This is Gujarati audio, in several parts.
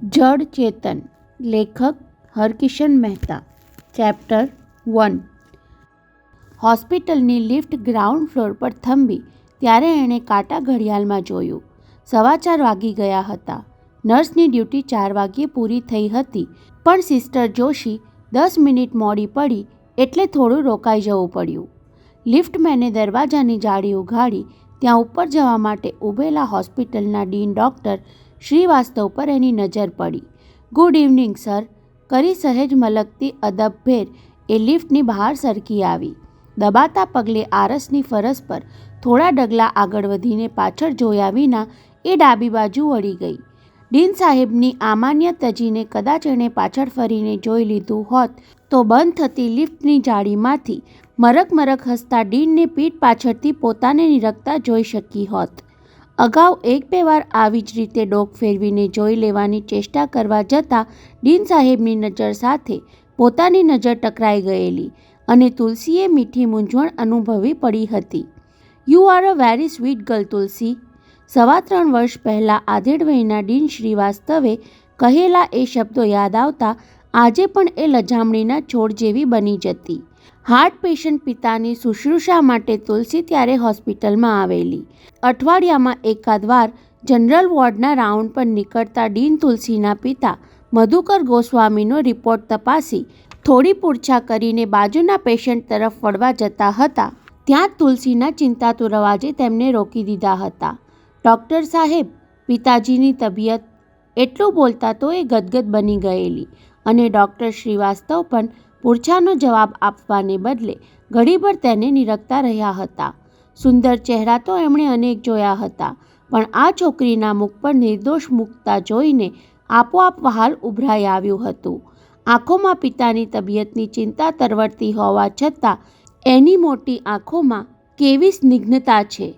જડ ચેતન. લેખક હરકિશન મહેતા. ચેપ્ટર 1. હોસ્પિટલની લિફ્ટ ગ્રાઉન્ડ ફ્લોર પર થંભી ત્યારે એણે કાંટા ઘડિયાળમાં જોયું. 4:15 વાગી ગયા હતા. નર્સની ડ્યુટી 4 વાગ્યે પૂરી થઈ હતી, પણ સિસ્ટર જોશી 10 મિનિટ મોડી પડી એટલે થોડું રોકાઈ જવું પડ્યું. લિફ્ટમેને દરવાજાની જાળી ઉઘાડી ત્યાં ઉપર જવા માટે ઊભેલા હોસ્પિટલના ડીન ડૉક્ટર શ્રીવાસ્તવ પર એની નજર પડી. ગુડ ઇવનિંગ સર, કરી સહેજ મલકતી અદબભેર એ લિફ્ટની બહાર સરકી આવી. દબાતા પગલે આરસની ફરસ પર થોડા ડગલા આગળ વધીને પાછળ જોયા વિના એ ડાબી બાજુ વળી ગઈ. ડીન સાહેબની આમાન્ય તજીને કદાચ એણે પાછળ ફરીને જોઈ લીધું હોત તો બંધ થતી લિફ્ટની જાળીમાંથી મરક હસતા ડીનને પીઠ પાછળથી પોતાને નિરખતા જોઈ શકી હોત. અગાઉ 1-2 વાર આવી જ રીતે ડોક ફેરવીને જોઈ લેવાની ચેષ્ટા કરવા જતાં ડીન સાહેબની નજર સાથે પોતાની નજર ટકરાઈ ગયેલી અને તુલસીએ મીઠી મૂંઝવણ અનુભવી પડી હતી. You are a very sweet girl Tulsi. 3.25 વર્ષ પહેલાં આધેડ વયના ડીન શ્રીવાસ્તવે કહેલા એ શબ્દો યાદ આવતા આજે પણ એ લજામણીના છોડ જેવી બની જતી. હાર્ટ પેશન્ટ પિતાની શુશ્રૂષા માટે તુલસી ત્યારે હોસ્પિટલમાં આવેલી. અઠવાડિયામાં એકાદ વાર જનરલ વોર્ડના રાઉન્ડ પર નીકળતા ડીન તુલસીના પિતા મધુકર ગોસ્વામીનો રિપોર્ટ તપાસી થોડી પૂરછા કરીને બાજુના પેશન્ટ તરફ વળવા જતા હતા ત્યાં તુલસીના ચિંતાતુર અવાજે તેમને રોકી દીધા હતા. ડૉક્ટર સાહેબ, પિતાજીની તબિયત. એટલું બોલતા તો એ ગદગદ બની ગયેલી અને ડૉક્ટર શ્રીવાસ્તવ પણ પૂરછાનો જવાબ આપવાને બદલે ઘડીભર તેને નિરખતા રહ્યા હતા. સુંદર ચહેરા તો એમણે અનેક જોયા હતા, પણ આ છોકરીના મુખ પર નિર્દોષ મુકતા જોઈને આપોઆપ વહાલ ઉભરાઈ આવ્યું હતું. આંખોમાં પિતાની તબિયતની ચિંતા તરવરતી હોવા છતાં એની મોટી આંખોમાં કેવી સ્નિગ્ધતા છે!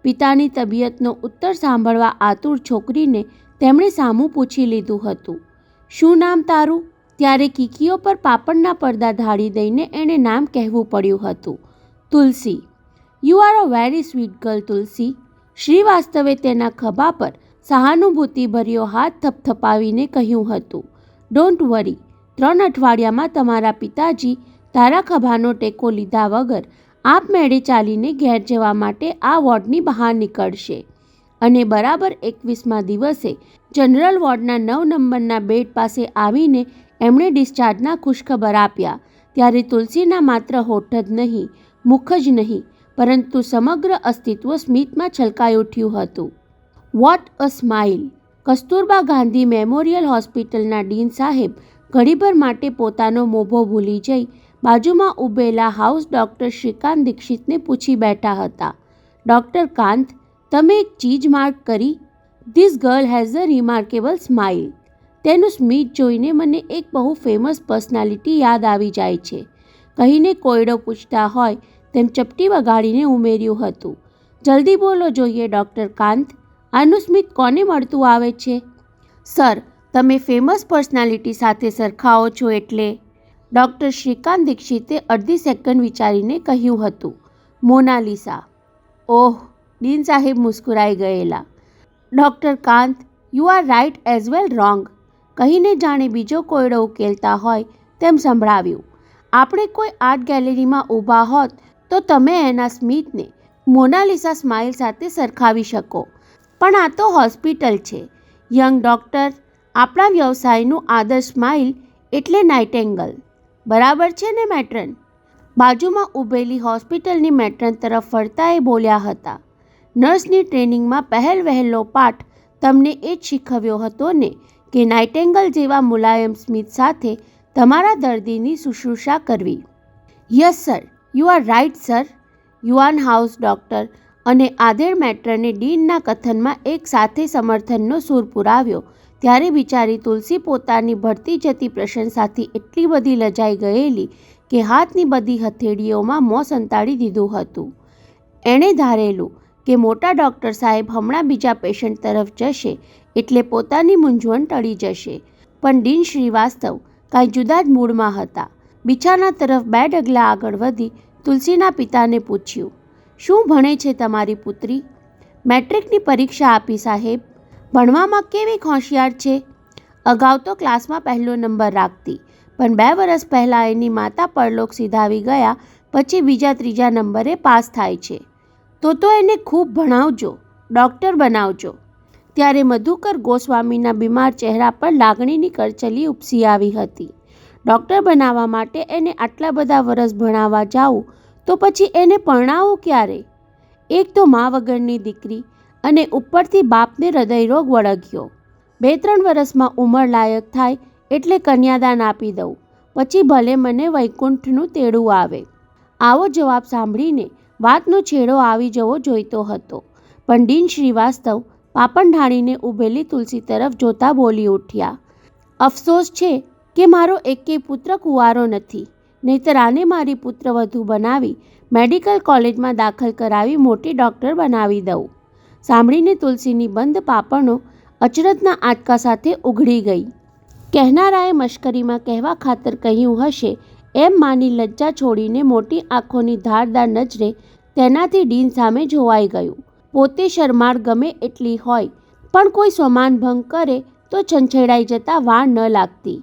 પિતાની તબિયતનો ઉત્તર સાંભળવા આતુર છોકરીને તેમણે સામું પૂછી લીધું હતું. શું નામ તારું? ત્યારે કીકીઓ પર પાપડના પડદા ઢાળી દઈને એણે નામ કહેવું પડ્યું હતું. Tulsi. You are a very sweet girl Tulsi. શ્રીવાસ્તવે તેના ખભા પર સહાનુભૂતિભર્યો હાથ થપથપાવીને કહ્યું હતું. ડોન્ટ વરી, 3 અઠવાડિયામાં તમારા પિતાજી તારા ખભાનો ટેકો લીધા વગર આપમેળે ચાલીને ઘેર જવા માટે આ વોર્ડની બહાર નીકળશે અને બરાબર 21મા દિવસે જનરલ વોર્ડના 9 નંબરના બેડ પાસે આવીને એમણે ડિસ્ચાર્જના ખુશખબર આપ્યા. ત્યારે તુલસીના માત્ર હોઠ જ નહીં, મુખ જ નહીં, પરંતુ સમગ્ર અસ્તિત્વ સ્મિતમાં છલકાઈ ઉઠ્યું હતું. What a smile! Kasturba Gandhi memorial હોસ્પિટલના ડીન સાહેબ ઘડીભર માટે પોતાનો મોભો ભૂલી જઈ બાજુમાં ઊભેલા હાઉસ ડૉક્ટર શ્રીકાંત દીક્ષિતને પૂછી બેઠા હતા. ડૉક્ટર કાંત, તમે એક ચીજ માર્ક કરી? This girl has a remarkable smile. તેનું સ્મિત જોઈને મને એક બહુ ફેમસ પર્સનાલિટી યાદ આવી જાય છે, કહીને કોયડો પૂછતા હોય તેમ ચપટી વગાડીને ઉમેર્યું હતું. જલ્દી બોલો જોઈએ ડૉક્ટર કાંત, આનું સ્મિત કોને મળતું આવે છે? સર, તમે ફેમસ પર્સનાલિટી સાથે સરખાવો છો એટલે? ડૉક્ટર શ્રીકાંત દીક્ષિતે અડધી સેકન્ડ વિચારીને કહ્યું હતું. મોનાલિસા. ઓહ! ડીન સાહેબ મુસ્કુરાઈ ગયેલા. Doctor Kant, you are right as well wrong, કહીને જાણે બીજો કોયડો ઉકેલતા હોય તેમ સંભળાવ્યું. આપણે કોઈ આર્ટ ગેલેરીમાં ઊભા હોત તો તમે એના સ્મિતને મોનાલિસા સ્માઇલ સાથે સરખાવી શકો, પણ આ તો હોસ્પિટલ છે. યંગ ડૉક્ટર, આપણા વ્યવસાયનું આદર્શ સ્માઇલ એટલે નાઇટેંગલ. બરાબર છે ને મેટ્રન? બાજુમાં ઊભેલી હોસ્પિટલની મેટ્રન તરફ ફરતા એ બોલ્યા હતા. નર્સની ટ્રેનિંગમાં વહેલો પાઠ તમને એ જ શીખવ્યો હતો ને કે નાઇટેંગલ જેવા મુલાયમ સ્મિત સાથે તમારા દર્દીની શુશ્રૂષા કરવી. Yes sir, you are right sir. યુવાન હાઉસ ડૉક્ટર અને આધેડ મેટ્રને ડીનના કથનમાં એક સાથે સમર્થનનો સૂર પુરાવ્યો ત્યારે બિચારી તુલસી પોતાની ભળતી જતી પ્રશંસાથી એટલી બધી લજાઈ ગયેલી કે હાથની બધી હથેળીઓમાં મોં સંતાડી દીધું હતું. એણે ધારેલું કે મોટા ડૉક્ટર સાહેબ હમણાં બીજા પેશન્ટ તરફ જશે એટલે પોતાની મૂંઝવણ ટળી જશે, પણ ડીન શ્રીવાસ્તવ કાંઈ જુદા જ મૂડમાં હતા. બિછાના તરફ 2 ડગલા આગળ વધી તુલસીના પિતાને પૂછ્યું. શું ભણે છે તમારી પુત્રી? મેટ્રિકની પરીક્ષા આપી સાહેબ. ભણવામાં કેવી હોશિયાર છે? અગાઉ તો ક્લાસમાં પહેલો નંબર રાખતી, પણ 2 વર્ષ પહેલાં એની માતા પરલોક સિધાવી ગયા પછી બીજા ત્રીજા નંબરે પાસ થાય છે. તો એને ખૂબ ભણાવજો, ડૉક્ટર બનાવજો. ત્યારે મધુકર ગોસ્વામીના બીમાર ચહેરા પર લાગણીની કરચલી ઉપસી આવી હતી. ડૉક્ટર બનાવવા માટે એને આટલા બધા વર્ષ ભણાવવા જાવું તો પછી એને પરણાવવું ક્યારે? એક તો મા વગરની દીકરી અને ઉપરથી બાપને હૃદયરોગ વળગ્યો. 2-3 વર્ષમાં ઉંમર લાયક થાય એટલે કન્યાદાન આપી દઉં, પછી ભલે મને વૈકુંઠનું તેડું આવે. આવો જવાબ સાંભળીને વાતનો છેડો આવી જવો જોઈતો હતો, પણ ડીન શ્રીવાસ્તવ પાપણ ઢાળીને ઊભેલી તુલસી તરફ જોતા બોલી ઉઠ્યા, અફસોસ છે કે મારો એકેય પુત્ર કુંવારો નથી, નહીંતર આને મારી પુત્રવધુ બનાવી મેડિકલ કોલેજમાં દાખલ કરાવી મોટી ડૉક્ટર બનાવી દઉં. સાંભળીને તુલસીની બંધ પાપણો અચરજના આંચકા સાથે ઉઘડી ગઈ. કહેનારાએ મશ્કરીમાં કહેવા ખાતર કહ્યું હશે એમ માની લજ્જા છોડીને મોટી આંખોની ધારદાર નજરે તેનાથી ડીન સામે જોવાઈ ગયું. પોતે શરમાળ ગમે એટલી હોય, પણ કોઈ સ્વમાન ભંગ કરે તો છંછેડાઈ જતા વાર ન લાગતી.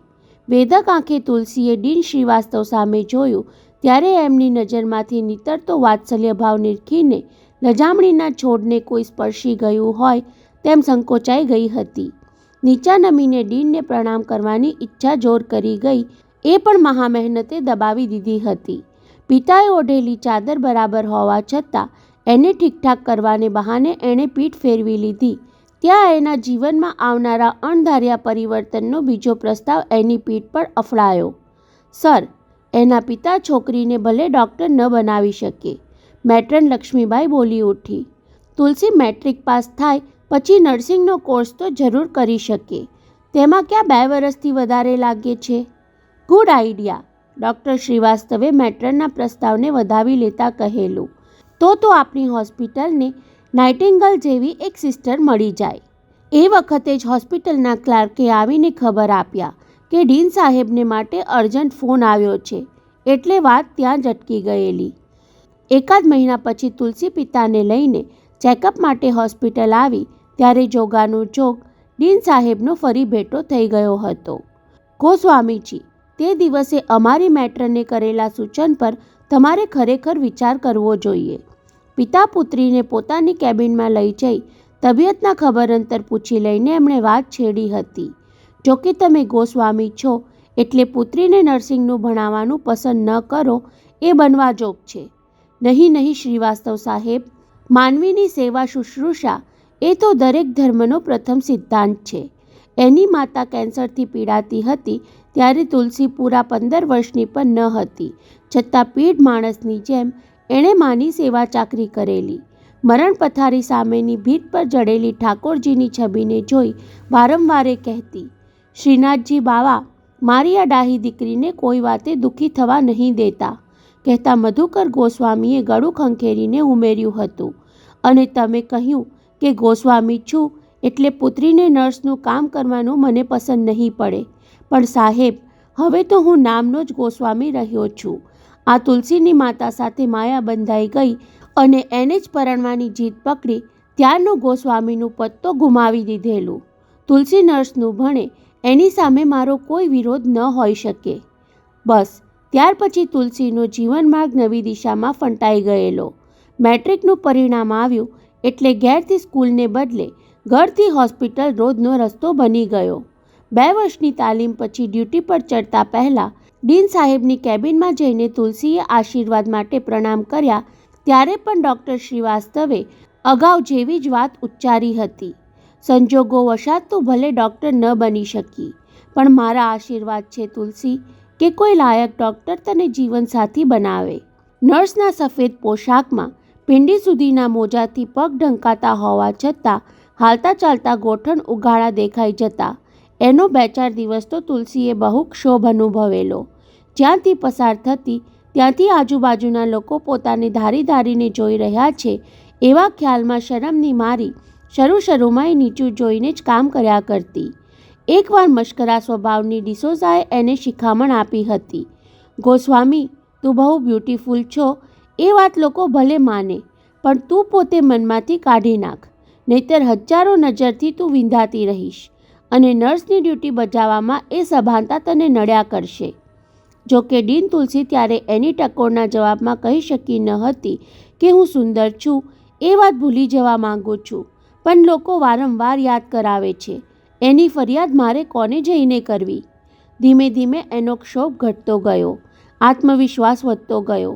વેધક આંખે તુલસીએ ડીન શ્રીવાસ્તવ સામે જોયું ત્યારે એમની નજરમાંથી નીતરતો વાત્સલ્ય ભાવ નિરખીને લજામણીના છોડને કોઈ સ્પર્શી ગયું હોય તેમ સંકોચાઈ ગઈ હતી. નીચા નમીને ડીનને પ્રણામ કરવાની ઈચ્છા જોર કરી ગઈ, એ પણ મહા મહેનતે દબાવી દીધી હતી. પિતાએ ઓઢેલી ચાદર બરાબર હોવા છતાં એને ઠીકઠાક કરવાને બહાને એણે પીઠ ફેરવી લીધી. ત્યાં એના જીવનમાં આવનારા અણધાર્યા પરિવર્તનનો બીજો પ્રસ્તાવ એની પીઠ પર અફળાયો. સર, એના પિતા છોકરીને ભલે ડૉક્ટર ન બનાવી શકે, મેટ્રન લક્ષ્મીબાઈ બોલી ઉઠી. તુલસી મેટ્રિક પાસ થાય પછી નર્સિંગનો કોર્સ તો જરૂર કરી શકે, તેમાં ક્યાં 2 વર્ષથી વધારે લાગે છે? ગુડ આઈડિયા, ડૉક્ટર શ્રીવાસ્તવે મેટ્રનના પ્રસ્તાવને વધાવી લેતા કહેલું. તો આપણી હોસ્પિટલને નાઇટિંગલ જેવી એક સિસ્ટર મળી જાય. એ વખતે જ હોસ્પિટલના ક્લાર્કે આવીને ખબર આપ્યા કે ડીન સાહેબને માટે અર્જન્ટ ફોન આવ્યો છે, એટલે વાત ત્યાં જ અટકી ગયેલી. એકાદ મહિના પછી તુલસી પિતાને લઈને ચેકઅપ માટે હોસ્પિટલ આવી ત્યારે જોગાનું જોગ ડીન સાહેબનો ફરી ભેટો થઈ ગયો હતો. ગોસ્વામીજી, તે દિવસે અમારી મેટ્રને કરેલા સૂચન પર તમારે ખરેખર વિચાર કરવો જોઈએ. પિતા પુત્રીને પોતાની કેબિનમાં લઈ જઈ તબિયતના ખબર અંતર પૂછી લઈને એમણે વાત છેડી હતી. જોકે તમે ગોસ્વામી છો એટલે પુત્રીને નર્સિંગનું ભણાવવાનું પસંદ ન કરો એ બનવા જોગ છે. નહીં શ્રીવાસ્તવ સાહેબ, માનવીની સેવા શુશ્રૂષા એ તો દરેક ધર્મનો પ્રથમ સિદ્ધાંત છે. એની માતા કેન્સરથી પીડાતી હતી ત્યારે તુલસી પૂરા 15 વર્ષની પણ ન હતી, છતાં પીઢ માણસની જેમ એણે માની સેવા ચાકરી કરેલી. મરણ પથારી સામેની ભીત પર જડેલી ઠાકોરજીની છબીને જોઈ વારંવારે કહેતી, શ્રીનાથજી બાવા, મારી આ ડાહી દીકરીને કોઈ વાતે દુઃખી થવા નહીં દેતા. કહેતા મધુકર ગોસ્વામીએ ગળું ખંખેરીને ઉમેર્યું હતું, અને તમે કહ્યું કે ગોસ્વામી છું એટલે પુત્રીને નર્સનું કામ કરવાનું મને પસંદ નહીં પડે, પણ સાહેબ, હવે તો હું નામનો જ ગોસ્વામી રહ્યો છું. આ તુલસીની માતા સાથે માયા બંધાઈ ગઈ અને એને જ પરણવાની જીદ પકડી ત્યારનું ગોસ્વામીનું પદ તો ગુમાવી દીધેલું. તુલસી નર્સનું ભણે એની સામે મારો કોઈ વિરોધ ન હોઈ શકે. બસ ત્યાર પછી તુલસીનો જીવનમાર્ગ નવી દિશામાં ફંટાઈ ગયેલો. મેટ્રિકનું પરિણામ આવ્યું એટલે ઘેરથી સ્કૂલને બદલે ઘરથી હોસ્પિટલ રોજનો રસ્તો બની ગયો. 2 વર્ષની તાલીમ પછી ડ્યુટી પર ચડતા પહેલાં ડીન સાહેબની કેબિનમાં જઈને તુલસીએ આશીર્વાદ માટે પ્રણામ કર્યા ત્યારે પણ ડૉક્ટર શ્રીવાસ્તવે અગાઉ જેવી જ વાત ઉચ્ચારી હતી, સંજોગો વશાત તું ભલે ડૉક્ટર ન બની શકી, પણ મારા આશીર્વાદ છે તુલસી કે કોઈ લાયક ડૉક્ટર તને જીવનસાથી બનાવે. નર્સના સફેદ પોશાકમાં પીંડી સુધીના મોજાથી પગ ઢંકાતા હોવા છતાં હાલતા ચાલતા ગોઠણ ઉઘાડા દેખાઈ જતા એનો 2-4 દિવસ તો તુલસીએ બહુ ક્ષોભ અનુભવેલો. જ્યાંથી પસાર થતી ત્યાંથી આજુબાજુના લોકો પોતાને ધારીને જોઈ રહ્યા છે એવા ખ્યાલમાં શરમની મારી શરૂમાં એ નીચું જોઈને જ કામ કર્યા કરતી. એકવાર મશ્કરા સ્વભાવની ડિસોઝાએ એને શિખામણ આપી હતી, ગોસ્વામી, તું બહુ બ્યુટીફુલ છો એ વાત લોકો ભલે માને, પણ તું પોતે મનમાંથી કાઢી નાખ, નહીતર હજારો નજરથી તું વિંધાતી રહીશ. અને નર્સની ડ્યુટી બજાવવામાં એ સભાનતા તને નડ્યા કરશે. જો કે ડીન તુલસી ત્યારે એની ટકોરના જવાબમાં કહી શકી ન હતી કે હું સુંદર છું એ વાત ભૂલી જવા માંગુ છું, પણ લોકો વારંવાર યાદ કરાવે છે. એની ફરિયાદ મારે કોને જઈને કરવી? ધીમે ધીમે એનો ક્ષોભ ઘટતો ગયો, આત્મવિશ્વાસ વધતો ગયો.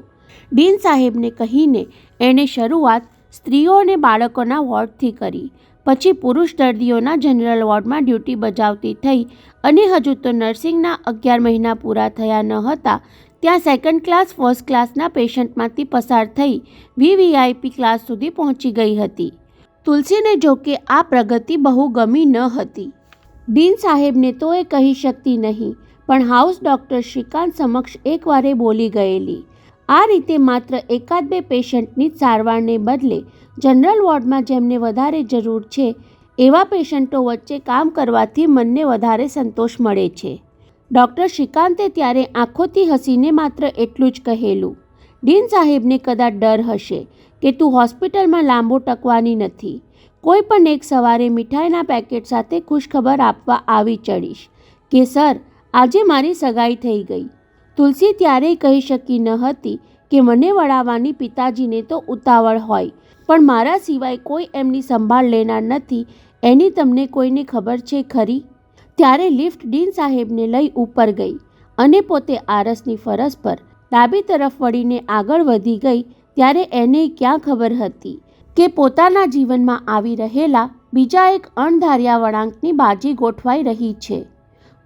ડીન સાહેબને કહીને એણે શરૂઆત સ્ત્રીઓ અને બાળકોના વોર્ડથી કરી, પછી પુરુષ દર્દીઓના જનરલ વોર્ડમાં ડ્યુટી બજાવતી થઈ અને હજુ તો નર્સિંગના 11 મહિના પૂરા થયા ન હતા ત્યાં સેકન્ડ ક્લાસ ફર્સ્ટ ક્લાસના પેશન્ટમાંથી પસાર થઈ VVIP ક્લાસ સુધી પહોંચી ગઈ હતી. તુલસીને જોકે આ પ્રગતિ બહુ ગમી ન હતી. ડીન સાહેબને તો એ કહી શકતી નહીં, પણ હાઉસ ડૉક્ટર શ્રીકાંત સમક્ષ એકવારે બોલી ગયેલી. આ રીતે માત્ર એકાદ બે પેશન્ટની જ સારવારને બદલે જનરલ વોર્ડમાં જેમને વધારે જરૂર છે એવા પેશન્ટો વચ્ચે કામ કરવાથી મનને વધારે સંતોષ મળે છે. ડૉક્ટર શ્રીકાંતે ત્યારે આંખોથી હસીને માત્ર એટલું જ કહેલું, ડીન સાહેબને કદાચ ડર હશે કે તું હોસ્પિટલમાં લાંબો ટકવાની નથી. કોઈ પણ એક સવારે મીઠાઈના પેકેટ સાથે ખુશખબર આપવા આવી ચડીશ કે સર આજે મારી સગાઈ થઈ ગઈ. તુલસી ત્યારેય કહી શકી ન હતી કે મને વળાવવાની પિતાજીને તો ઉતાવળ હોય, પણ મારા સિવાય કોઈ એમની સંભાળ લેનાર નથી એની તમને કોઈને ખબર છે ખરી? ત્યારે લિફ્ટ ડીન સાહેબને લઈ ઉપર ગઈ અને પોતે આરસની ફરસ પર ડાબી તરફ વળીને આગળ વધી ગઈ ત્યારે એને ક્યાં ખબર હતી કે પોતાના જીવનમાં આવી રહેલા બીજા એક અણધાર્યા વળાંકની બાજી ગોઠવાઈ રહી છે.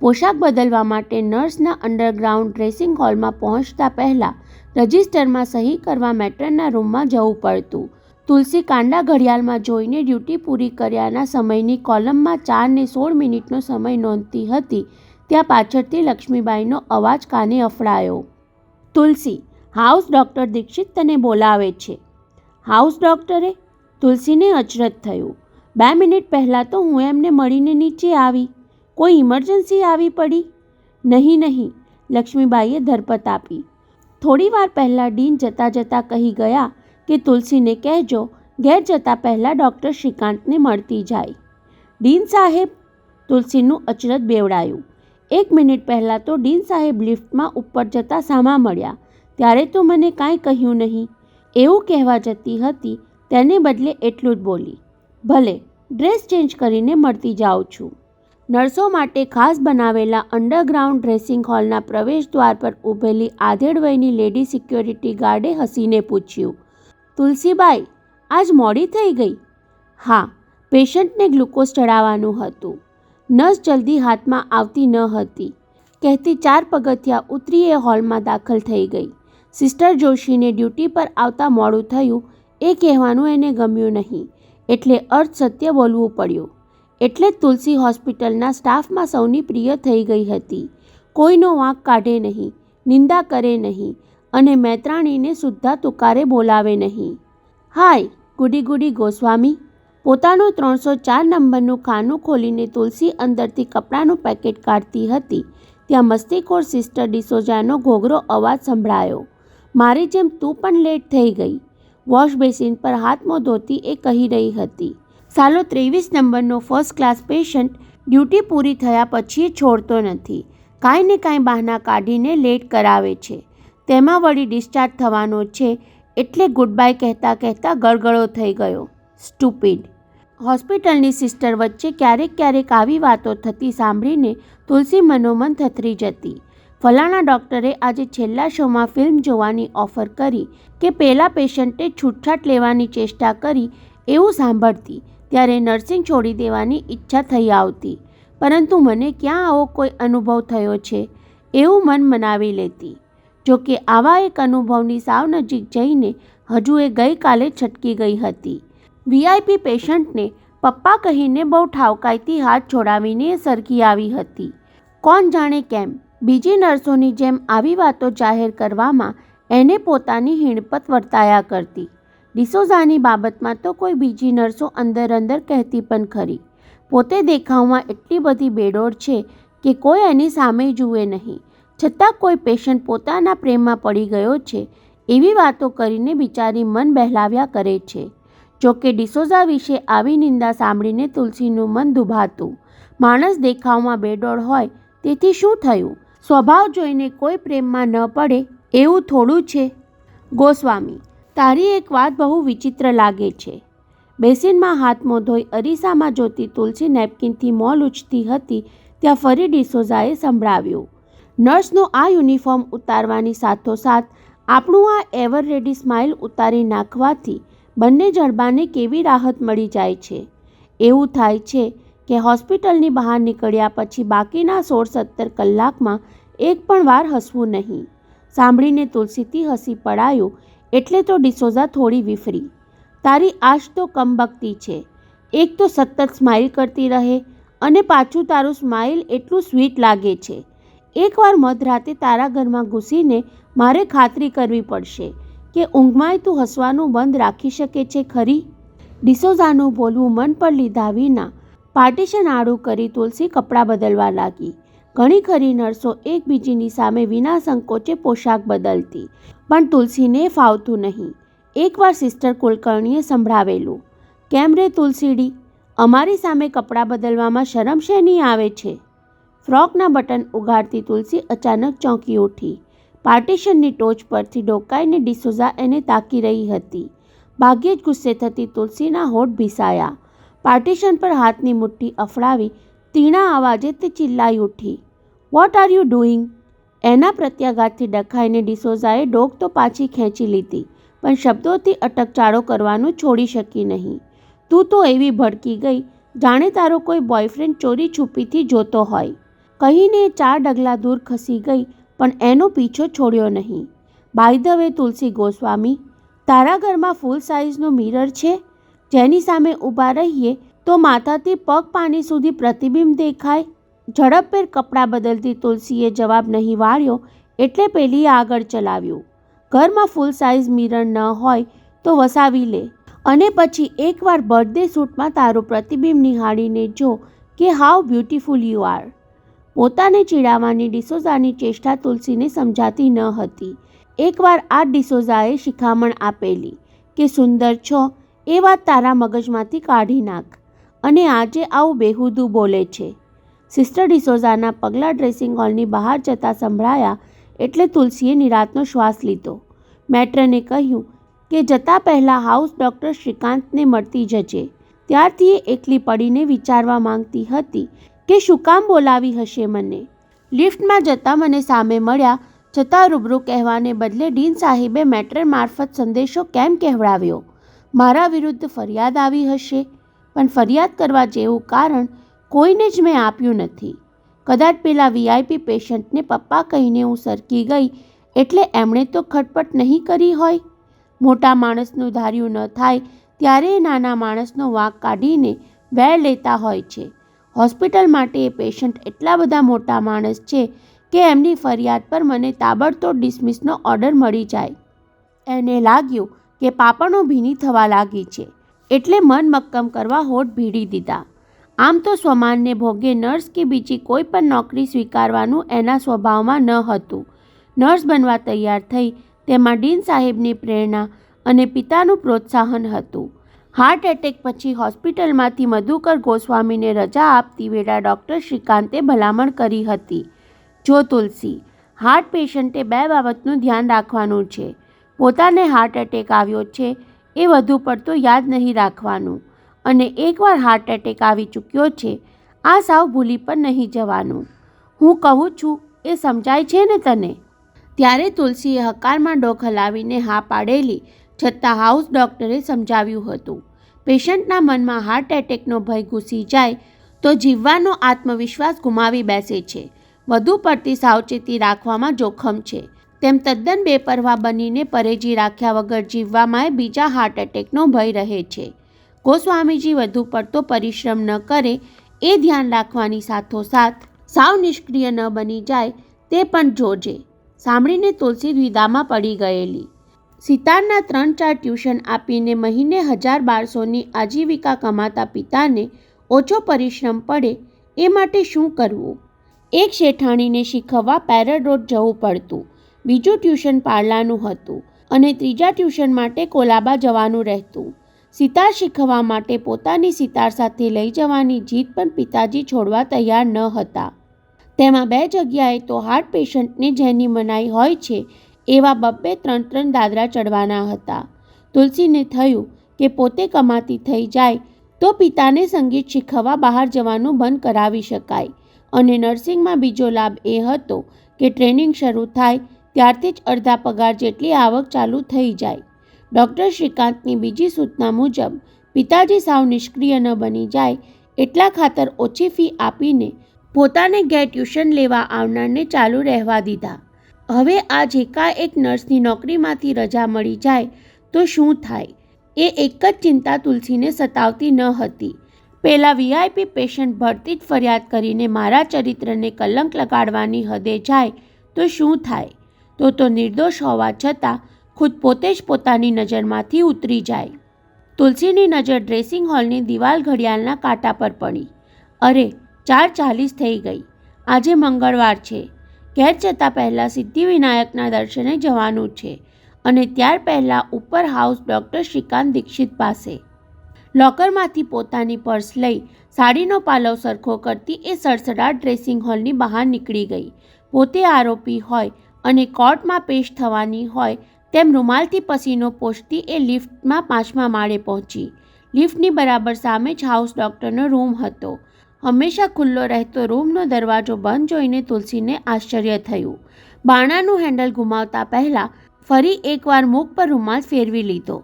પોશાક બદલવા માટે નર્સના અંડરગ્રાઉન્ડ ડ્રેસિંગ હોલમાં પહોંચતા પહેલાં રજિસ્ટરમાં સહી કરવા મેટ્રનના રૂમમાં જવું પડતું. તુલસી કાંડા ઘડિયાળમાં જોઈને ડ્યુટી પૂરી કર્યાના સમયની કોલમમાં 4:16 સમય નોંધતી હતી ત્યાં પાછળથી લક્ષ્મીબાઈનો અવાજ કાને અફડાયો. તુલસી, હાઉસ ડૉક્ટર દીક્ષિત તને બોલાવે છે. હાઉસ ડૉક્ટરે? તુલસીને અચરજ થયું. 2 મિનિટ પહેલાં તો હું એમને મળીને નીચે આવી. કોઈ ઇમરજન્સી આવી પડી? નહીં, લક્ષ્મીબાઈએ ધરપત આપી. થોડી વાર પહેલાં ડીન જતાં જતાં કહી ગયા કે તુલસીને કહેજો ઘેર જતાં પહેલાં ડૉક્ટર શ્રીકાંતને મળતી જાય. ડીન સાહેબ? તુલસીનું અચરજ બેવડાયું. 1 મિનિટ પહેલાં તો ડીન સાહેબ લિફ્ટમાં ઉપર જતાં સામા મળ્યા ત્યારે તો મને કાંઈ કહ્યું નહીં. એવું કહેવા જતી હતી તેને બદલે એટલું જ બોલી, ભલે ડ્રેસ ચેન્જ કરીને મળતી જાઉં છું. નર્સો માટે ખાસ બનાવેલા અંડરગ્રાઉન્ડ ડ્રેસિંગ હોલના પ્રવેશદ્વાર પર ઊભેલી આધેડ વયની લેડી સિક્યોરિટી ગાર્ડે હસીને પૂછ્યું, તુલસીબાઈ આજ મોડી થઈ ગઈ? હા, પેશન્ટને ગ્લુકોઝ ચડાવવાનું હતું. નર્સ જલ્દી હાથમાં આવતી ન હતી કહેતી 4 પગથિયાં ઉતરી એ હોલમાં દાખલ થઈ ગઈ. સિસ્ટર જોશીને ડ્યુટી પર આવતા મોડું થયું એ કહેવાનું એને ગમ્યું નહીં એટલે અર્ધ સત્ય બોલવું પડ્યું. એટલે જ તુલસી હોસ્પિટલના સ્ટાફમાં સૌની પ્રિય થઈ ગઈ હતી. કોઈનો વાંક કાઢે નહીં, નિંદા કરે નહીં અને મૈત્રાણીને સુદ્ધા તુકારે બોલાવે નહીં. હાય ગુડી ગોસ્વામી. પોતાનું 304 નંબરનું ખાનું ખોલીને તુલસી અંદરથી કપડાનું પેકેટ કાઢતી હતી ત્યાં મસ્તીખોર સિસ્ટર ડિસોજાનો ઘોઘરો અવાજ સંભળાયો, મારી જેમ તું પણ લેટ થઈ ગઈ. વોશ બેસિન પર હાથ મોં ધોતી એ કહી રહી હતી, સાલો 23 નંબરનો ફર્સ્ટ ક્લાસ પેશન્ટ ડ્યુટી પૂરી થયા પછી છોડતો નથી. કાંઈ ને કાંઈ બહાના કાઢીને લેટ કરાવે છે. તેમાં વળી ડિસ્ચાર્જ થવાનો છે એટલે ગુડ બાય કહેતા કહેતા ગળગળો થઈ ગયો. સ્ટુપિડ. હોસ્પિટલની સિસ્ટર વચ્ચે ક્યારેક આવી વાતો થતી સાંભળીને તુલસી મનોમન થથરી જતી. ફલાણા ડૉક્ટરે આજે છેલ્લા શોમાં ફિલ્મ જોવાની ઓફર કરી કે પેલા પેશન્ટે છૂટછાટ લેવાની ચેષ્ટા કરી એવું સાંભળતી ત્યારે નર્સિંગ છોડી દેવાની ઈચ્છા થઈ આવતી. પરંતુ મને ક્યાં આવો કોઈ અનુભવ થયો છે એવું મન મનાવી લેતી. જોકે આવા એક અનુભવની સાવ નજીક જઈને હજુ એ ગઈકાલે છટકી ગઈ હતી. VIP પેશન્ટને પપ્પા કહીને બહુ ઠાવકાઈથી હાથ છોડાવીને સરકી આવી હતી. કોણ જાણે કેમ બીજી નર્સોની જેમ આવી વાતો જાહેર કરવામાં એને પોતાની હિણપત વર્તાયા કરતી. ડિસોઝાની બાબતમાં તો કોઈ બીજી નર્સો અંદર કહેતી પણ ખરી, પોતે દેખાવમાં એટલી બધી બેડોળ છે કે કોઈ એની સામે જુએ નહીં, છતાં કોઈ પેશન્ટ પોતાના પ્રેમમાં પડી ગયો છે એવી વાતો કરીને બિચારી મન બહેલાવ્યા કરે છે. જોકે ડિસોઝા વિશે આવી નિંદા સાંભળીને તુલસીનું મન દુભાતું. માણસ દેખાવમાં બેડોળ હોય તેથી શું થયું? સ્વભાવ જોઈને કોઈ પ્રેમમાં ન પડે એવું થોડું છે. ગોસ્વામી: તારી એક વાત બહુ વિચિત્ર લાગે છે. બેસિનમાં હાથ મોં ધોઈ અરીસામાં જોતી તુલસી નેપકિનથી મોં લૂછતી હતી ત્યાં ફરી ડિસોઝાએ સંભળાવ્યું. નર્સનો આ યુનિફોર્મ ઉતારવાની સાથોસાથ આપણું આ એવર રેડી સ્માઇલ ઉતારી નાખવાથી બંને જણબાને કેવી રાહત મળી જાય છે. એવું થાય છે કે હોસ્પિટલની બહાર નીકળ્યા પછી બાકીના 16-17 કલાકમાં એક પણ વાર હસવું નહીં. સાંભળીને તુલસીથી હસી પડાયું એટલે તો ડિસોઝા થોડી વિફરી. તારી આજ તો કમબખતી છે. એક તો સતત સ્માઇલ કરતી રહે અને પાછું તારું સ્માઇલ એટલું સ્વીટ લાગે છે. એકવાર મધરાતે તારા ઘરમાં ઘૂસીને મારે ખાતરી કરવી પડશે કે ઊંઘમાંય તું હસવાનું બંધ રાખી શકે છે ખરી? ડિસોઝાનું બોલવું મન પર લીધા વિના પાર્ટીશન આડું કરી તુલસી કપડાં બદલવા લાગી. ઘણી ખરી નર્સો એકબીજીની સામે વિના સંકોચે પોશાક બદલતી, પણ તુલસીને ફાવતું નહીં. એકવાર સિસ્ટર કુલકર્ણીએ સંભળાવેલું, કેમ રે તુલસીડી, અમારી સામે કપડાં બદલવામાં શરમ શેની આવે છે? ફ્રોકના બટન ઉગાડતી તુલસી અચાનક ચોંકી ઉઠી. પાર્ટીશનની ટોચ પરથી ડોકાઈને ડિસોઝા એને તાકી રહી હતી. ભાગ્યે જ ગુસ્સે થતી તુલસીના હોઠ ભીસાયા. પાર્ટીશન પર હાથની મુઠ્ઠી અફડાવી તીણા અવાજે તે ચિલ્લાઈ ઉઠી, વોટ આર યુ ડુઈંગ? એના પ્રત્યાઘાતથી ડખાઈને ડિસોઝાએ ડોક તો પાછી ખેંચી લીધી, પણ શબ્દોથી અટકચાળો કરવાનું છોડી શકી નહીં. તું તો એવી ભડકી ગઈ જાણે તારો કોઈ બોયફ્રેન્ડ ચોરી છુપીથી જોતો હોય. કહીને 4 ડગલા દૂર ખસી ગઈ પણ એનો પીછો છોડ્યો નહીં. બાય ધ વે તુલસી ગોસ્વામી, તારા ઘરમાં ફૂલ સાઇઝનું મિરર છે જેની સામે ઊભા રહીએ તો માથાથી પગ પાની સુધી પ્રતિબિંબ દેખાય? ઝડપભેર કપડાં બદલતી તુલસીએ જવાબ નહીં વાળ્યો એટલે પેલીએ આગળ ચલાવ્યું, ઘરમાં ફૂલ સાઇઝ મિરર ન હોય તો વસાવી લે અને પછી એકવાર બર્થડે શૂટમાં તારું પ્રતિબિંબ નિહાળીને જો કે હાઉ બ્યુટીફુલ યુ આર. પોતાને ચીડાવવાની ડિસોઝાની ચેષ્ટા તુલસીને સમજાતી ન હતી. એકવાર આ ડિસોઝાએ શિખામણ આપેલી કે સુંદર છો એ વાત તારા મગજમાંથી કાઢી નાખ, અને આજે આવું બેહુદું બોલે છે. સિસ્ટર ડિસોઝાના પગલાં ડ્રેસિંગ હોલની બહાર જતાં સંભળાયા એટલે તુલસીએ નિરાંતનો શ્વાસ લીધો. મેટ્રને કહ્યું કે જતાં પહેલાં હાઉસ ડૉક્ટર શ્રીકાંતને મળતી જજે. ત્યારથી એ એકલી પડીને વિચારવા માંગતી હતી કે શું કામ બોલાવી હશે મને. લિફ્ટમાં જતાં મને સામે મળ્યા છતાં રૂબરૂ કહેવાને બદલે ડીન સાહેબે મેટ્રન મારફત સંદેશો કેમ કહેવડાવ્યો? મારા વિરુદ્ધ ફરિયાદ આવી હશે, પણ ફરિયાદ કરવા જેવું કારણ કોઈને જ મેં આપ્યું નથી. કદાચ પેલા VIP પેશન્ટને પપ્પા કહીને હું સરકી ગઈ એટલે એમણે તો ખટપટ નહીં કરી હોય. મોટા માણસનું ધાર્યું ન થાય ત્યારે નાના માણસનો વાંક કાઢીને વેર લેતા હોય છે. હોસ્પિટલ માટે એ પેશન્ટ એટલા બધા મોટા માણસ છે કે એમની ફરિયાદ પર મને તાબડતોડ ડિસમિસનો ઓર્ડર મળી જાય. એને લાગ્યું કે પાપણો ભીની થવા લાગી છે એટલે મન મક્કમ કરવા હોઠ ભીડી દીધા. આમ તો સ્વમાનને ભોગે નર્સ કે બીજી કોઈ પણ નોકરી સ્વીકારવાનું એના સ્વભાવમાં ન હતું. નર્સ બનવા તૈયાર થઈ તેમાં ડીન સાહેબની પ્રેરણા અને પિતાનું પ્રોત્સાહન હતું. હાર્ટ એટેક પછી હોસ્પિટલમાંથી મધુકર ગોસ્વામીને રજા આપતી વેળા ડૉક્ટર શ્રીકાંતે ભલામણ કરી હતી, જો તુલસી, હાર્ટ પેશન્ટે 2 બાબતનું ધ્યાન રાખવાનું છે. પોતાને હાર્ટ એટેક આવ્યો છે એ વધુ પડતો યાદ નહીં રાખવાનું, અને એકવાર હાર્ટ એટેક આવી ચૂક્યો છે આ સાવ ભૂલી પણ નહીં જવાનું. હું કહું છું એ સમજાય છે ને તને? ત્યારે તુલસીએ હકારમાં ડોક હલાવીને હા પાડેલી છતાં હાઉસ ડૉક્ટરે સમજાવ્યું હતું, પેશન્ટના મનમાં હાર્ટ એટેકનો ભય ઘૂસી જાય તો જીવવાનો આત્મવિશ્વાસ ગુમાવી બેસે છે. વધુ પડતી સાવચેતી રાખવામાં જોખમ છે, તેમ તદ્દન બેપરવા બનીને પરેજી રાખ્યા વગર જીવવામાંય બીજા હાર્ટ એટેકનો ભય રહે છે. ગોસ્વામીજી વધુ પડતો પરિશ્રમ ન કરે એ ધ્યાન રાખવાની સાથોસાથ સાવ નિષ્ક્રિય ન બની જાય તે પણ જોજે. સાંભળીને તુલસી દ્વિધામાં પડી ગયેલી. સિતારના 3-4 ટ્યુશન આપીને મહિને 1000-1200ની આજીવિકા કમાતા પિતાને ઓછો પરિશ્રમ પડે એ માટે શું કરવું? એક શેઠાણીને શીખવવા પેરડ રોડ જવું પડતું, બીજું ટ્યુશન પાર્લાનું હતું અને ત્રીજા ટ્યુશન માટે કોલાબા જવાનું રહેતું. સિતાર શીખવા માટે પોતાની સિતાર સાથે લઈ જવાની જીદ પણ પિતાજી છોડવા તૈયાર ન હતા. તેમાં 2 જગ્યાએ તો હાર્ટ પેશન્ટને જેની મનાઈ હોય છે એવા 2-3 દાદરા ચડવાના હતા. તુલસીને થયું કે પોતે કમાતી થઈ જાય તો પિતાને સંગીત શીખવા બહાર જવાનું બંધ કરાવી શકાય. અને નર્સિંગમાં બીજો લાભ એ હતો કે ટ્રેનિંગ શરૂ થાય ત્યારથી જ અડધા પગાર જેટલી આવક ચાલુ થઈ જાય. ડૉક્ટર શ્રીકાંતની બીજી સૂચના મુજબ પિતાજી સાવ નિષ્ક્રિય ન બની જાય એટલા ખાતર ઓછી ફી આપીને પોતાને ઘેર ટ્યુશન લેવા આવનારને ચાલુ રહેવા દીધા. હવે આ એકાએક નર્સની નોકરીમાંથી રજા મળી જાય તો શું થાય એ એક જ ચિંતા તુલસીને સતાવતી ન હતી. પેલા VIP પેશન્ટ ભરતી જ ફરિયાદ કરીને મારા ચરિત્રને કલંક લગાડવાની હદે જાય તો શું થાય? તો નિર્દોષ હોવા છતાં ખુદ પોતે જ પોતાની નજરમાંથી ઉતરી જાય. તુલસીની નજર ડ્રેસિંગ હોલની દિવાલ ઘડિયાળના કાંટા પર પડી. અરે 4:40 થઈ ગઈ. આજે મંગળવાર છે. ઘેર જતાં પહેલાં સિદ્ધિવિનાયકના દર્શને જવાનું છે અને ત્યાર પહેલાં ઉપર હાઉસ ડૉક્ટર શ્રીકાંત દીક્ષિત પાસે. લોકરમાંથી પોતાની પર્સ લઈ સાડીનો પાલવ સરખો કરતી એ સડસડાટ ડ્રેસિંગ હોલની બહાર નીકળી ગઈ. પોતે આરોપી હોય અને કોર્ટમાં પેશ થવાની હોય તેમ રૂમાલથી પસીનો પોંછતી એ લિફ્ટમાં 5મા માળે પહોંચી. લિફ્ટની બરાબર સામે જ હાઉસ ડૉક્ટરનો રૂમ હતો. હંમેશા ખુલ્લો રહેતો રૂમનો દરવાજો બંધ જોઈને તુલસીને આશ્ચર્ય થયું. બારણાનું હેન્ડલ ઘુમાવતા પહેલાં ફરી એકવાર મુખ પર રૂમાલ ફેરવી લીધો.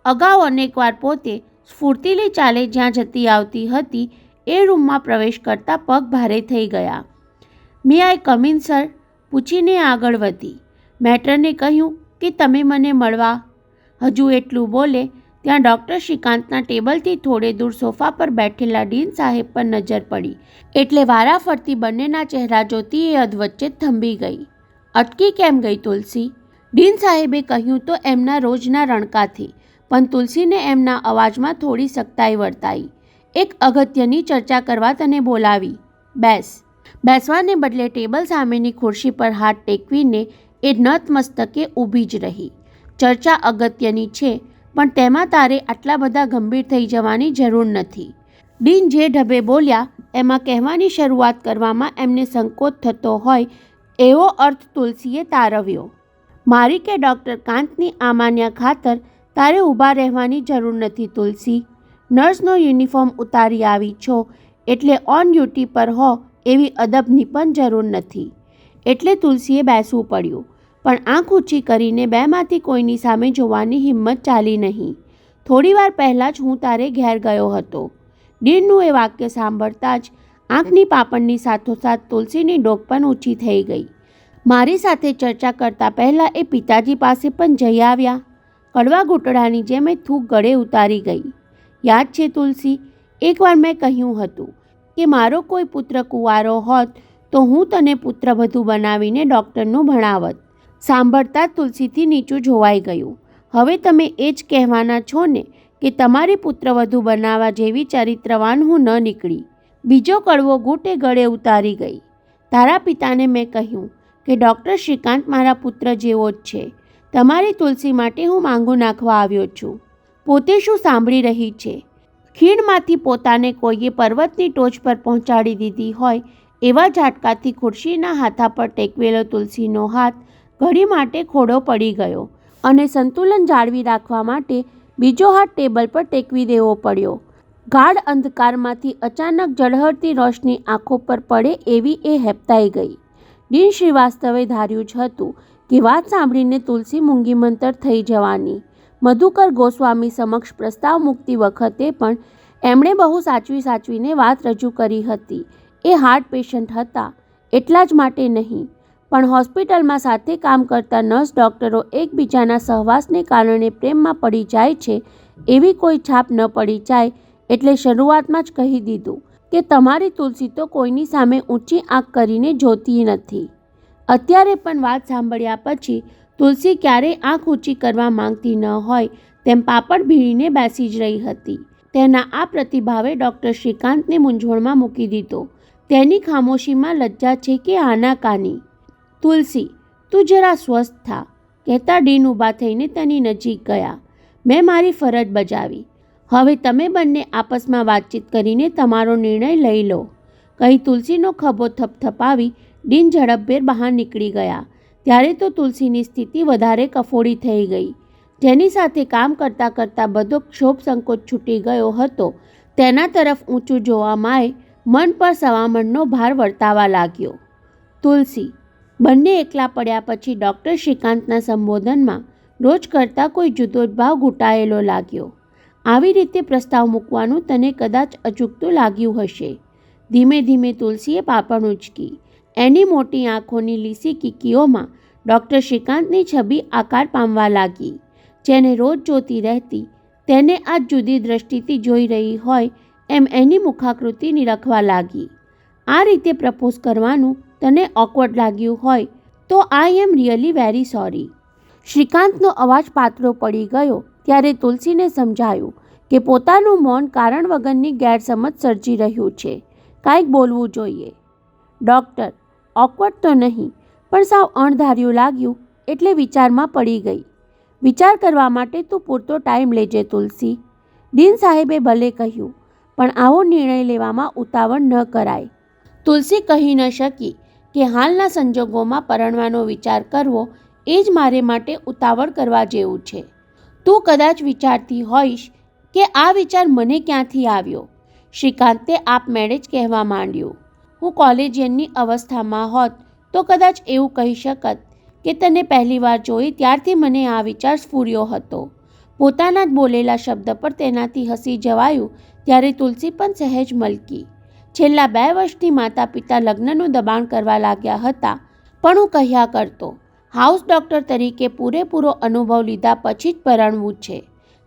અગાઉ અનેકવાર પોતે સ્ફૂર્તિલી ચાલે જ્યાં જતી આવતી હતી એ રૂમમાં પ્રવેશ કરતાં પગ ભારે થઈ ગયા. મે આઈ કમ ઇન સર? પૂછીને આગળ વધી. મેટ્રને કહ્યું કે તમે મને મળવા. હજુ એટલું બોલે ત્યાં ડૉક્ટર શ્રીકાંતના ટેબલથી થોડે દૂર સોફા પર બેઠેલા ડીન સાહેબ પર નજર પડી એટલે વારાફરતી બંનેના ચહેરા જોતી એ અધવચ્ચે થંભી ગઈ. અટકી કેમ ગઈ તુલસી? ડીન સાહેબે કહ્યું તો એમના રોજના રણકાથી, પણ તુલસીને એમના અવાજમાં થોડી સખ્તાઈ વર્તાઈ. એક અગત્યની ચર્ચા કરવા તને બોલાવી. બેસ. બેસવાને બદલે ટેબલ સામેની ખુરશી પર હાથ ટેકવીને એ નતમસ્તકે ઊભી જ રહી. ચર્ચા અગત્યની છે પણ તેમાં તારે આટલા બધા ગંભીર થઈ જવાની જરૂર નથી. ડીન જે ઢબે બોલ્યા એમાં કહેવાની શરૂઆત કરવામાં એમને સંકોચ થતો હોય એવો અર્થ તુલસીએ તારવ્યો. મારી કે ડૉક્ટર કાંતની આમાન્ય ખાતર તારે ઊભા રહેવાની જરૂર નથી તુલસી. નર્સનો યુનિફોર્મ ઉતારી આવી છો એટલે ઓન ડ્યુટી પર હો એવી અદબની પણ જરૂર નથી. એટલે તુલસીએ બેસવું પડ્યું. પણ આંખ ઊંચી કરીને બેમાંથી કોઈની સામે જોવાની હિંમત ચાલી નહીં. થોડીવાર પહેલાં જ હું તારે ઘેર ગયો હતો. ડીનનું એ વાક્ય સાંભળતા જ આંખની પાપણની સાથોસાથ તુલસીની ડોક પણ ઊંચી થઈ ગઈ. મારી સાથે ચર્ચા કરતાં પહેલાં એ પિતાજી પાસે પણ જઈ આવ્યા. કડવા ઘૂંટડાની જેમ એ થૂક ગળે ઉતારી ગઈ. યાદ છે તુલસી, એકવાર મેં કહ્યું હતું કે મારો કોઈ પુત્ર કુંવારો હોત તો હું તને પુત્રવધુ બનાવીને ડૉક્ટરનું ભણાવત. સાંભળતા તુલસીથી નીચું જોવાઈ ગયું. હવે તમે એ જ કહેવાના છો ને કે તમારી પુત્રવધુ બનાવવા જેવી ચરિત્રવાન હું ન નીકળી. બીજો કડવો ઘૂંટે ગળે ઉતારી ગઈ. તારા પિતાને મેં કહ્યું કે ડૉક્ટર શ્રીકાંત મારા પુત્ર જેવો જ છે. તમારી તુલસી માટે હું માંગુ નાખવા આવ્યો છું. પોતે શું સાંભળી રહી છે? ખીણમાંથી પોતાને કોઈએ પર્વતની ટોચ પર પહોંચાડી દીધી હોય એવા ઝાટકાથી ખુરશીના હાથા પર ટેકવેલો તુલસીનો હાથ ઘડી માટે ખોડો પડી ગયો અને સંતુલન જાળવી રાખવા માટે બીજો હાથ ટેબલ પર ટેકવી દેવો પડ્યો. ગાઢ અંધકારમાંથી અચાનક ઝળહળતી રોશની આંખો પર પડે એવી એ હેબતાઈ ગઈ. ડીન શ્રીવાસ્તવે ધાર્યું જ હતું કે વાત સાંભળીને તુલસી મૂંગીમંતર થઈ જવાની. મધુકર ગોસ્વામી સમક્ષ પ્રસ્તાવ મૂકતી વખતે પણ એમણે બહુ સાચવીને વાત રજૂ કરી હતી. એ હાર્ટ પેશન્ટ હતા એટલા જ માટે નહીં, પણ હોસ્પિટલમાં સાથે કામ કરતા નર્સ ડૉક્ટરો એકબીજાના સહવાસને કારણે પ્રેમમાં પડી જાય છે એવી કોઈ છાપ ન પડી જાય એટલે શરૂઆતમાં જ કહી દીધું કે તમારી તુલસી તો કોઈની સામે ઊંચી આંખ કરીને જોતી નથી. અત્યારે પણ વાત સાંભળ્યા પછી તુલસી ક્યારેય આંખ ઊંચી કરવા માંગતી ન હોય તેમ પાપડ ભીડીને બેસી જ રહી હતી. તેના આ પ્રતિભાવે ડૉક્ટર શ્રીકાંતને મૂંઝવણમાં મૂકી દીધો. તેની ખામોશીમાં લજ્જા છે કે આનાકાની. તુલસી, તું જરા સ્વસ્થ થા, કહેતા ડીન ઊભા થઈને તેની નજીક ગયા. મેં મારી ફરજ બજાવી. હવે તમે બંને આપસમાં વાતચીત કરીને તમારો નિર્ણય લઈ લો, કહી તુલસીનો ખભો થપથપાવી ડીન ઝડપભેર બહાર નીકળી ગયા. ત્યારે તો તુલસીની સ્થિતિ વધારે કફોડી થઈ ગઈ. જેની સાથે કામ કરતાં કરતાં બધો ક્ષોભ સંકોચ છૂટી ગયો હતો તેના તરફ ઊંચું જોવા માએ મન પર સવામણનો ભાર વર્તાવા લાગ્યો. તુલસી. બંને એકલા પડ્યા પછી ડૉક્ટર શ્રીકાંતના સંબોધનમાં રોજ કરતાં કોઈ જુદો જ ભાવ ઘૂંટાયેલો લાગ્યો. આવી રીતે પ્રસ્તાવ મૂકવાનું તને કદાચ અચૂકતું લાગ્યું હશે. ધીમે ધીમે તુલસીએ પાપણ ઉંચકી. એની મોટી આંખોની લીસી કીકીઓમાં ડૉક્ટર શ્રીકાંતની છબી આકાર પામવા લાગી. જેને રોજ જોતી રહેતી તેને આજ જુદી દ્રષ્ટિથી જોઈ રહી હોય એમ એની મુખાકૃતિ નિરખવા લાગી. આ રીતે પ્રપોઝ કરવાનું તને ઓકવર્ડ લાગ્યું હોય તો આઈ એમ રિયલી વેરી સોરી. શ્રીકાંતનો અવાજ પાતળો પડી ગયો ત્યારે તુલસીને સમજાયું કે પોતાનું મૌન કારણ વગરની ગેરસમજ સર્જી રહ્યું છે. કાંઈક બોલવું જોઈએ. ડૉક્ટર. ઓકવર્ડ તો નહીં, પણ સાવ અણધાર્યું લાગ્યું એટલે વિચારમાં પડી ગઈ. વિચાર કરવા માટે તું પૂરતો ટાઈમ લેજે તુલસી. ડીન સાહેબે ભલે કહ્યું, પણ આવો નિર્ણય લેવામાં ઉતાવળ ન કરાય. તુલસી કહી ન શકી કે હાલના સંજોગોમાં પરણવાનો વિચાર કરવો એ જ મારે માટે ઉતાવળ કરવા જેવું છે. તું કદાચ વિચારતી હોઈશ કે આ વિચાર મને ક્યાંથી આવ્યો. શ્રીકાંતે આપમેળે જ કહેવા માંડ્યું. હું કોલેજિયનની અવસ્થામાં હોત તો કદાચ એવું કહી શકત કે તને પહેલીવાર જોઈ ત્યારથી મને આ વિચાર સ્ફૂર્યો હતો. પોતાના જ બોલેલા શબ્દ પર તેનાથી હસી જવાયું ત્યારે તુલસી પણ સહેજ મલકી. છેલ્લા 2 વર્ષથી માતા પિતા લગ્નનું દબાણ કરવા લાગ્યા હતા, પણ હું કહ્યા કરતો હાઉસ ડૉક્ટર તરીકે પૂરેપૂરો અનુભવ લીધા પછી જ પરણવું છે.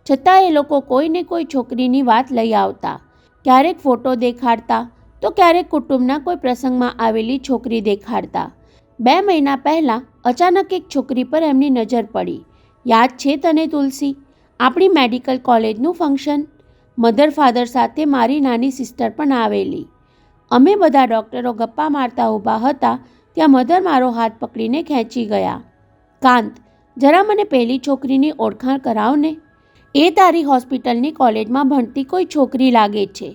છતાં એ લોકો કોઈને કોઈ છોકરીની વાત લઈ આવતા. ક્યારેક ફોટો દેખાડતા તો ક્યારેક કુટુંબના કોઈ પ્રસંગમાં આવેલી છોકરી દેખાડતા. 2 મહિના પહેલાં અચાનક એક છોકરી પર એમની નજર પડી. યાદ છે તને તુલસી? આપણી મેડિકલ કોલેજનું ફંક્શન. મધર ફાધર સાથે મારી નાની સિસ્ટર પણ આવેલી. અમે બધા ડૉક્ટરો ગપ્પા મારતા ઊભા હતા ત્યાં મધર મારો હાથ પકડીને ખેંચી ગયા. કાંત, જરા મને પેલી છોકરીની ઓળખાણ કરાવને. એ તારી હોસ્પિટલની કોલેજમાં ભણતી કોઈ છોકરી લાગે છે,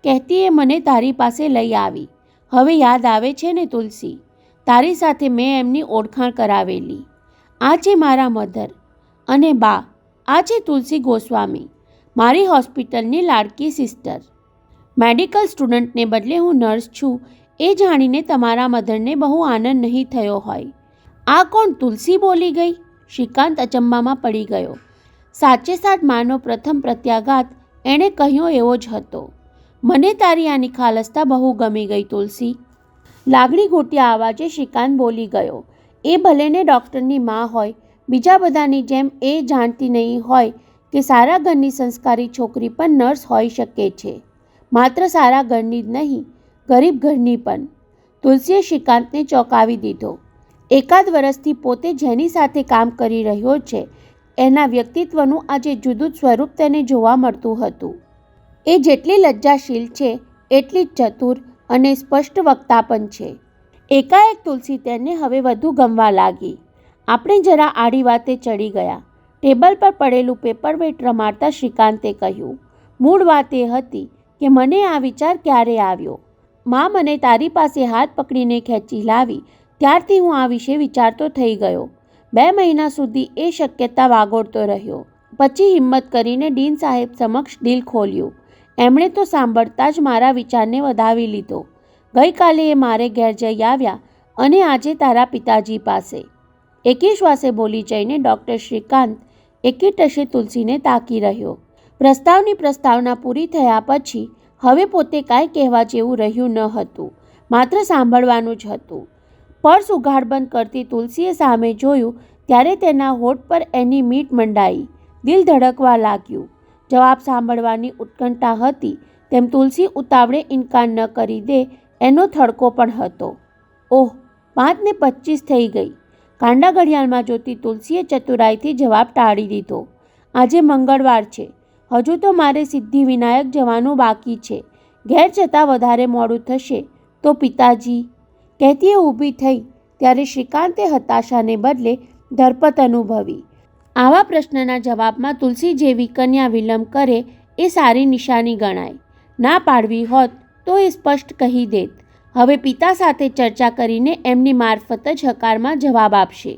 કહેતી એ મને તારી પાસે લઈ આવી. હવે યાદ આવે છે ને તુલસી? તારી સાથે મેં એમની ઓળખાણ કરાવેલી. આ છે મારા મધર અને બા. આ છે તુલસી ગોસ્વામી, મારી હોસ્પિટલની લાડકી સિસ્ટર. મેડિકલ સ્ટુડન્ટને બદલે હું નર્સ છું એ જાણીને તમારા મધરને બહુ આનંદ નહીં થયો હોય. આ કોણ? તુલસી બોલી ગઈ. શ્રીકાંત અચંબામાં પડી ગયો. સાચે સાચ માનો પ્રથમ પ્રત્યાઘાત એણે કહ્યો એવો જ હતો. મને તારી આ નિખાલસતા બહુ ગમી ગઈ તુલસી. લાગણી ઘૂંટ્યા અવાજે શ્રીકાંત બોલી ગયો. એ ભલેને ડૉક્ટરની માં હોય, બીજા બધાની જેમ એ જાણતી નહીં હોય કે સારા ઘરની સંસ્કારી છોકરી પણ નર્સ હોઈ શકે છે. માત્ર સારા ઘરની જ નહીં, ગરીબ ઘરની પણ. તુલસીએ શ્રીકાંતને ચોંકાવી દીધો. એકાદ વર્ષથી પોતે જેની સાથે કામ કરી રહ્યો છે એના વ્યક્તિત્વનું આજે જુદું જ સ્વરૂપ તેને જોવા મળતું હતું. એ જેટલી લજ્જાશીલ છે એટલી જ ચતુર અને સ્પષ્ટ વક્તા પણ છે. એકાએક તુલસી તેને હવે વધુ ગમવા લાગી. આપણે જરા આડી વાતે ચડી ગયા. ટેબલ પર પડેલું પેપરવેટ રમાડતા શ્રીકાંતે કહ્યું, મૂળ વાત એ હતી કે મને આ વિચાર ક્યારે આવ્યો. માં મને તારી પાસે હાથ પકડીને ખેંચી લાવી ત્યારથી હું આ વિશે વિચારતો થઈ ગયો. 2 મહિના સુધી એ શક્યતા વાગોળતો રહ્યો. પછી હિંમત કરીને ડીન સાહેબ સમક્ષ દિલ ખોલ્યું. એમણે તો સાંભળતા જ મારા વિચારને વધાવી લીધો. ગઈકાલે એ મારે ઘેર જઈ આવ્યા અને આજે તારા પિતાજી પાસે. એકી શ્વાસે બોલી જઈને ડૉક્ટર શ્રીકાંત એકી ટશે તુલસીને તાકી રહ્યો. પ્રસ્તાવની પ્રસ્તાવના પૂરી થયા પછી હવે પોતે કાંઈ કહેવા જેવું રહ્યું ન હતું, માત્ર સાંભળવાનું જ હતું. પર્સ ઉઘાડ બંધ કરતી તુલસીએ સામે જોયું ત્યારે તેના હોઠ પર એની મીટ મંડાઈ. દિલ ધડકવા લાગ્યું. જવાબ સાંભળવાની ઉત્કંઠા હતી તેમ તુલસી ઉતાવળે ઇનકાર ન કરી દે એનો થડકો પણ હતો. ઓહ, 5:25 થઈ ગઈ. કાંડા ઘડિયાળમાં જોતી તુલસીએ ચતુરાઈથી જવાબ ટાળી દીધો. આજે મંગળવાર છે. હજુ તો મારે સિદ્ધિવિનાયક જવાનું બાકી છે. ઘેર જતાં વધારે મોડું થશે તો પિતાજી, કહેતી એ ઊભી થઈ ત્યારે શ્રીકાંતે હતાશાને બદલે ધરપત અનુભવી. આવા પ્રશ્નના જવાબમાં તુલસી જેવી કન્યા વિલંબ કરે એ સારી નિશાની ગણાય. ના પાડવી હોત તો એ સ્પષ્ટ કહી દેત. હવે પિતા સાથે ચર્ચા કરીને એમની મારફત જ હકારમાં જવાબ આપશે.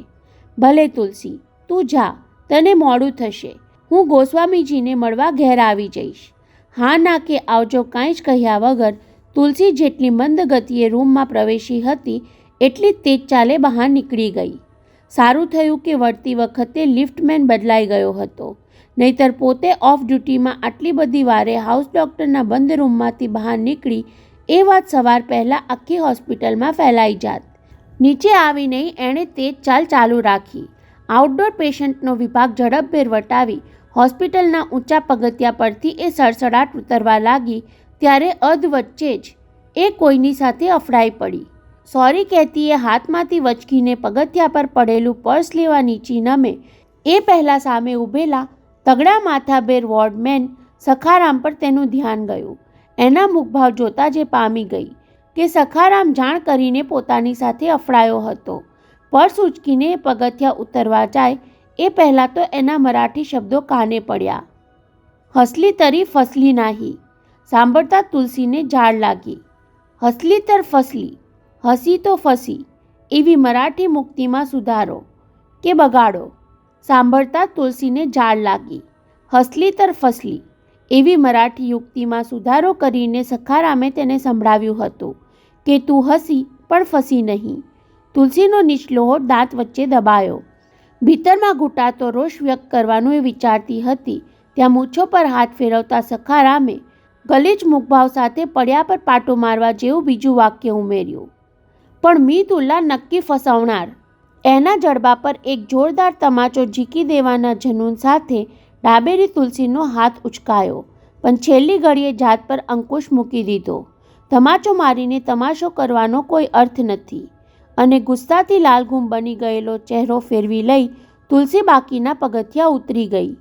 ભલે તુલસી, તું જા, તને મોડું થશે. હું ગોસ્વામીજીને મળવા ઘેર આવી જઈશ. હા ના કે આવજો કાંઈ જ કહ્યા વગર તુલસી જેટલી મંદ ગતિએ રૂમમાં પ્રવેશી હતી એટલી જ તેજ ચાલે બહાર નીકળી ગઈ. સારું થયું કે વળતી વખતે લિફ્ટમેન બદલાઈ ગયો હતો, નહીતર પોતે ઓફ ડ્યુટીમાં આટલી બધી વારે હાઉસ ડૉક્ટરના બંધ રૂમમાંથી બહાર નીકળી એ વાત સવાર પહેલાં આખી હોસ્પિટલમાં ફેલાઈ જાત. નીચે આવીને એણે તેજ ચાલ ચાલુ રાખી. આઉટડોર પેશન્ટનો વિભાગ ઝડપભેર વટાવી હોસ્પિટલના ઊંચા પગથિયા પરથી એ સડસડાટ ઉતરવા લાગી ત્યારે અધ વચ્ચે જ એ કોઈની સાથે અફડાઈ પડી. સોરી કહેતી એ હાથમાંથી વચકીને પગથિયા પર પડેલું પર્સ લેવા નીચી નમે એ પહેલાં સામે ઊભેલા તગડા માથાભેર વોર્ડમેન સખારામ પર તેનું ધ્યાન ગયું. એના મુખભાવ જોતાં જે પામી ગઈ કે સખારામ જાણ કરીને પોતાની સાથે અફડાયો હતો. પર્સ ઉચકીને એ પગથિયા ઉતરવા જાય એ પહેલાં તો એના મરાઠી શબ્દો કાને પડ્યા. હસલી તરી ફસલી નાહી. સાંભળતા તુલસીને ઝાડ લાગી. હસલી તર ફસલી, હસી તો ફસી એવી મરાઠી મુક્તિમાં સુધારો કે બગાડો. સાંભળતા તુલસીને ઝાડ લાગી. હસલી તર ફસલી એવી મરાઠી યુક્તિમાં સુધારો કરીને સખારામે તેને સંભળાવ્યું હતું કે તું હસી પણ ફસી નહીં. તુલસીનો નીચલો હોઠ દાંત વચ્ચે દબાયો. ભીતરમાં ઘૂંટાતો રોષ વ્યક્ત કરવાનું એ વિચારતી હતી ત્યાં મૂછો પર હાથ ફેરવતા સખારામે ગલીચ મુખભાવ સાથે પડ્યા પર પાટો મારવા જેવું બીજું વાક્ય ઉમેર્યું. પણ મીતુલ્લા નક્કી ફસાવનાર. એના જડબા પર એક જોરદાર તમાચો ઝીકી દેવાના જનૂન સાથે ડાબેરી તુલસીનો હાથ ઉચકાયો, પણ છેલ્લી ઘડીએ જાત પર અંકુશ મૂકી દીધો. તમાચો મારીને તમાશો કરવાનો કોઈ અર્થ નથી. અને ગુસ્સાથી લાલઘૂમ બની ગયેલો ચહેરો ફેરવી લઈ તુલસી બાકીના પગથિયા ઉતરી ગઈ.